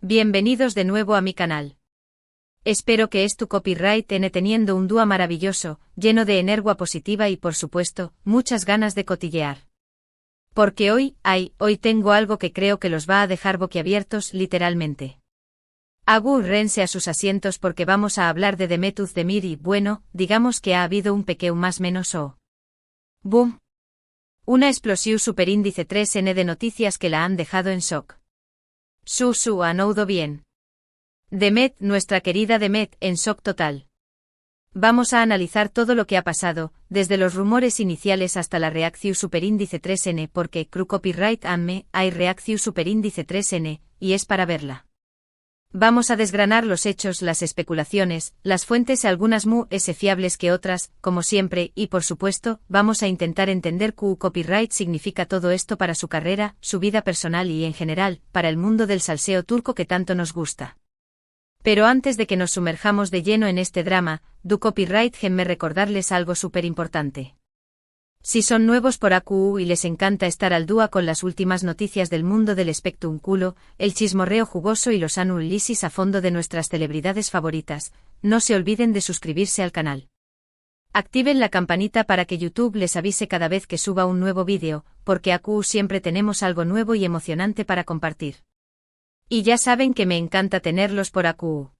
Bienvenidos de nuevo a mi canal. Espero que tu copyright teniendo un dúo maravilloso, lleno de energía positiva y por supuesto, muchas ganas de cotillear. Porque hoy tengo algo que creo que los va a dejar boquiabiertos literalmente. Agárrense a sus asientos porque vamos a hablar de Demet Özdemir y bueno, digamos que ha habido un pequeño más menos boom. Una explosión superíndice 3N de noticias que la han dejado en shock. Han oído bien. Demet, nuestra querida Demet, en shock total. Vamos a analizar todo lo que ha pasado, desde los rumores iniciales hasta la reacción superíndice 3N porque copyright hay reacción superíndice 3N, y es para verla. Vamos a desgranar los hechos, las especulaciones, las fuentes algunas fiables que otras, como siempre, y por supuesto, vamos a intentar entender qué copyright significa todo esto para su carrera, su vida personal y en general, para el mundo del salseo turco que tanto nos gusta. Pero antes de que nos sumerjamos de lleno en este drama, copyright déjenme recordarles algo súper importante. Si son nuevos por AQU y les encanta estar al día con las últimas noticias del mundo del espectáculo, el chismorreo jugoso y los análisis a fondo de nuestras celebridades favoritas, no se olviden de suscribirse al canal. Activen la campanita para que YouTube les avise cada vez que suba un nuevo vídeo, porque AQU siempre tenemos algo nuevo y emocionante para compartir. Y ya saben que me encanta tenerlos por AQU.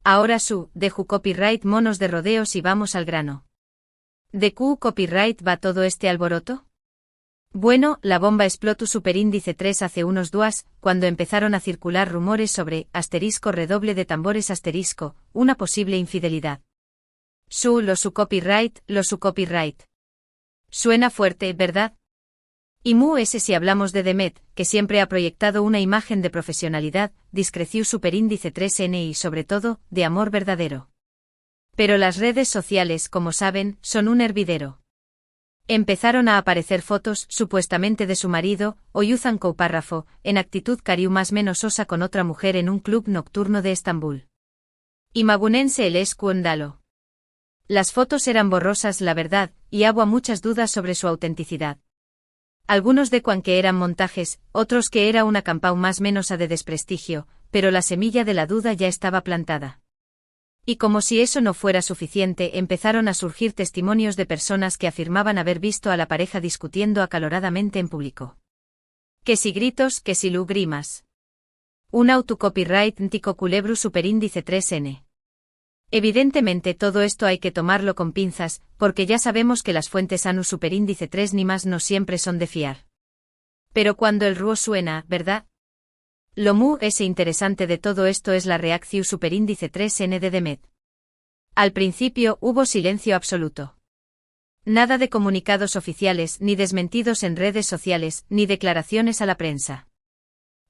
Ahora dejo copyright monos de rodeos y vamos al grano. ¿De qué copyright va todo este alboroto? Bueno, la bomba explotó superíndice 3 hace unos días, cuando empezaron a circular rumores sobre redoble de tambores una posible infidelidad. Lo su copyright. Suena fuerte, ¿verdad? Y si hablamos de Demet, que siempre ha proyectado una imagen de profesionalidad, discreción superíndice 3N y sobre todo, de amor verdadero. Pero las redes sociales, como saben, son un hervidero. Empezaron a aparecer fotos, supuestamente de su marido, Oyuzhan Koupárrafo, en actitud cariu más menos osa con otra mujer en un club nocturno de Estambul. Imagínense el escándalo. Las fotos eran borrosas, la verdad, y había muchas dudas sobre su autenticidad. Algunos decuan que eran montajes, otros que era una campau más menos de desprestigio, pero la semilla de la duda ya estaba plantada. Y como si eso no fuera suficiente, empezaron a surgir testimonios de personas que afirmaban haber visto a la pareja discutiendo acaloradamente en público. Que si gritos, que si lágrimas. Un autocopyright ntico culebru superíndice 3N. Evidentemente todo esto hay que tomarlo con pinzas, porque ya sabemos que las fuentes ANU superíndice 3 ni más no siempre son de fiar. Pero cuando el ruo suena, ¿verdad? Lo interesante de todo esto es la reacción superíndice 3N de Demet. Al principio hubo silencio absoluto. Nada de comunicados oficiales, ni desmentidos en redes sociales, ni declaraciones a la prensa.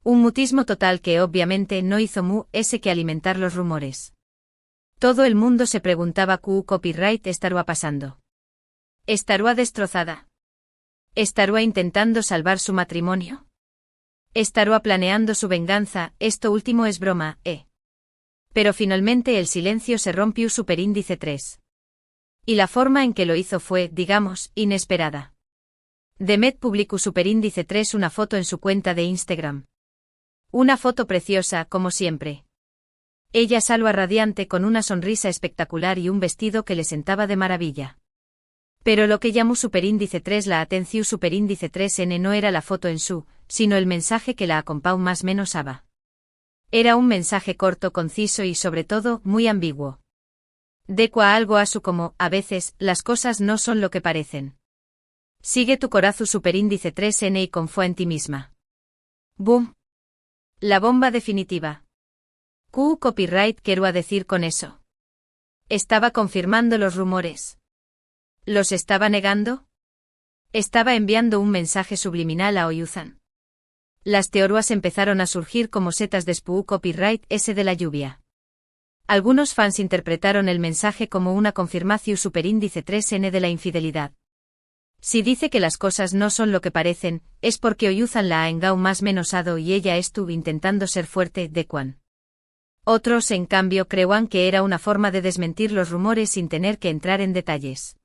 Un mutismo total que obviamente no hizo que alimentar los rumores. Todo el mundo se preguntaba qué copyright estará pasando. ¿Estará destrozada? ¿Estará intentando salvar su matrimonio? ¿Estará planeando su venganza? Esto último es broma, Pero finalmente el silencio se rompió superíndice 3. Y la forma en que lo hizo fue, digamos, inesperada. Demet publicó superíndice 3 una foto en su cuenta de Instagram. Una foto preciosa, como siempre. Ella salva radiante con una sonrisa espectacular y un vestido que le sentaba de maravilla. Pero lo que llamó superíndice 3 la atención superíndice 3N no era la foto en sino el mensaje que la acompañó más menos aba. Era un mensaje corto, conciso y sobre todo, muy ambiguo. Decua algo como, a veces, las cosas no son lo que parecen. Sigue tu corazón superíndice 3N y confía en ti misma. Boom. La bomba definitiva. ¿Qué copyright quiero decir con eso? ¿Estaba confirmando los rumores? ¿Los estaba negando? ¿Estaba enviando un mensaje subliminal a Oyuzhan? Las teorías empezaron a surgir como setas de copyright de la lluvia. Algunos fans interpretaron el mensaje como una confirmación superíndice 3N de la infidelidad. Si dice que las cosas no son lo que parecen, es porque Oyuzhan la ha engao más menosado y ella estuvo intentando ser fuerte, decuan. Otros, en cambio, creían que era una forma de desmentir los rumores sin tener que entrar en detalles.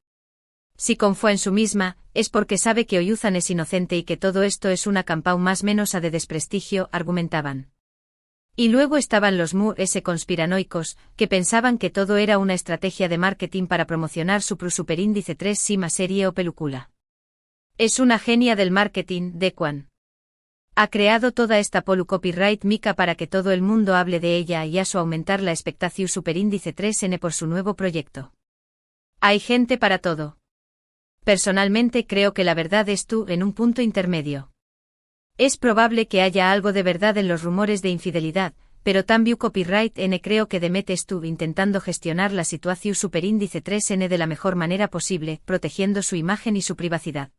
Si confía en su misma, es porque sabe que Oyuzhan es inocente y que todo esto es una campau más menos de desprestigio, argumentaban. Y luego estaban los mu-s conspiranoicos, que pensaban que todo era una estrategia de marketing para promocionar su superíndice 3 Sima serie o película. Es una genia del marketing, Dequan. Ha creado toda esta polu copyright mica para que todo el mundo hable de ella y a su aumentar la expectación superíndice 3N por su nuevo proyecto. Hay gente para todo. Personalmente creo que la verdad es tú en un punto intermedio. Es probable que haya algo de verdad en los rumores de infidelidad, pero también copyright N creo que Demet estuvo intentando gestionar la situación superíndice 3N de la mejor manera posible, protegiendo su imagen y su privacidad.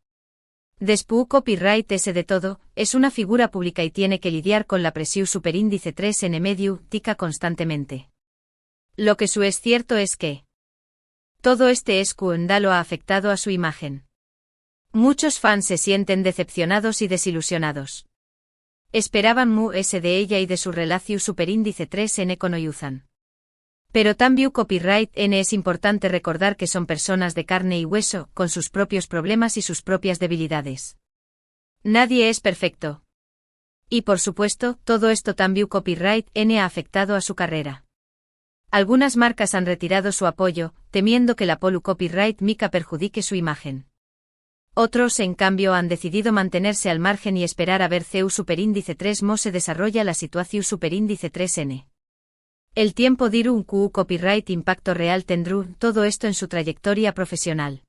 Después copyright S de todo, es una figura pública y tiene que lidiar con la presión superíndice 3N medio, tica constantemente. Lo que es cierto es que todo este escándalo ha afectado a su imagen. Muchos fans se sienten decepcionados y desilusionados. Esperaban mu-s de ella y de su relación superíndice 3N con Oyuzan. Pero también copyright N es importante recordar que son personas de carne y hueso, con sus propios problemas y sus propias debilidades. Nadie es perfecto. Y por supuesto, todo esto también copyright N ha afectado a su carrera. Algunas marcas han retirado su apoyo, temiendo que la polu copyright mica perjudique su imagen. Otros, en cambio, han decidido mantenerse al margen y esperar a ver CEU superíndice 3 mo se desarrolla la situación superíndice 3N. El tiempo dirá un copyright impacto real tendrá todo esto en su trayectoria profesional.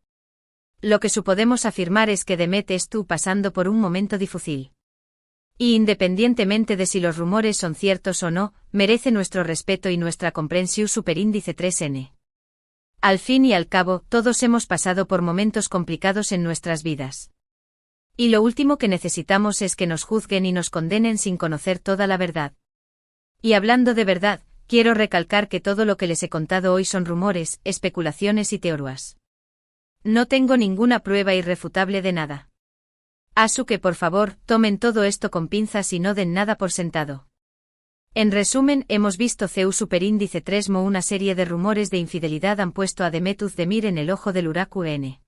Lo que podemos afirmar es que Demet estuvo pasando por un momento difícil. Y independientemente de si los rumores son ciertos o no, merece nuestro respeto y nuestra comprensión superíndice 3N. Al fin y al cabo, todos hemos pasado por momentos complicados en nuestras vidas. Y lo último que necesitamos es que nos juzguen y nos condenen sin conocer toda la verdad. Y hablando de verdad, quiero recalcar que todo lo que les he contado hoy son rumores, especulaciones y teorías. No tengo ninguna prueba irrefutable de nada. Así que por favor, tomen todo esto con pinzas y no den nada por sentado. En resumen, hemos visto CEU superíndice 3 mo una serie de rumores de infidelidad han puesto a Demet Özdemir en el ojo del huracán N.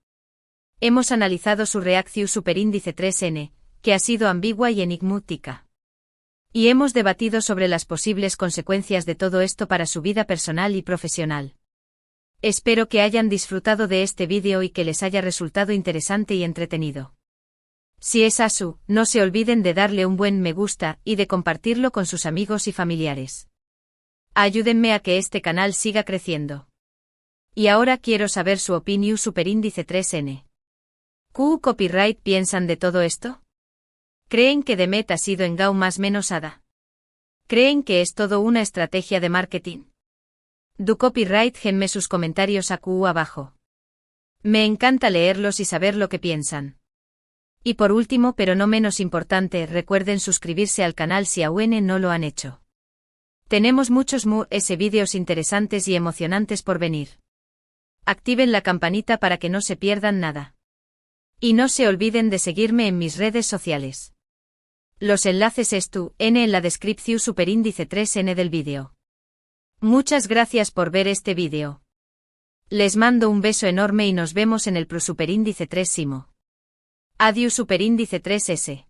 Hemos analizado su reacción superíndice 3N, que ha sido ambigua y enigmática. Y hemos debatido sobre las posibles consecuencias de todo esto para su vida personal y profesional. Espero que hayan disfrutado de este vídeo y que les haya resultado interesante y entretenido. Si es así, no se olviden de darle un buen me gusta y de compartirlo con sus amigos y familiares. Ayúdenme a que este canal siga creciendo. Y ahora quiero saber su opinión superíndice 3N. ¿Qué copyright piensan de todo esto? ¿Creen que Demet ha sido engau más menos hada? ¿Creen que es todo una estrategia de marketing? Du copyright genme sus comentarios abajo. Me encanta leerlos y saber lo que piensan. Y por último pero no menos importante, recuerden suscribirse al canal si aún no lo han hecho. Tenemos muchos vídeos interesantes y emocionantes por venir. Activen la campanita para que no se pierdan nada. Y no se olviden de seguirme en mis redes sociales. Los enlaces en la descripción superíndice 3N del vídeo. Muchas gracias por ver este vídeo. Les mando un beso enorme y nos vemos en el superíndice 3 Simo. Adiós superíndice 3S.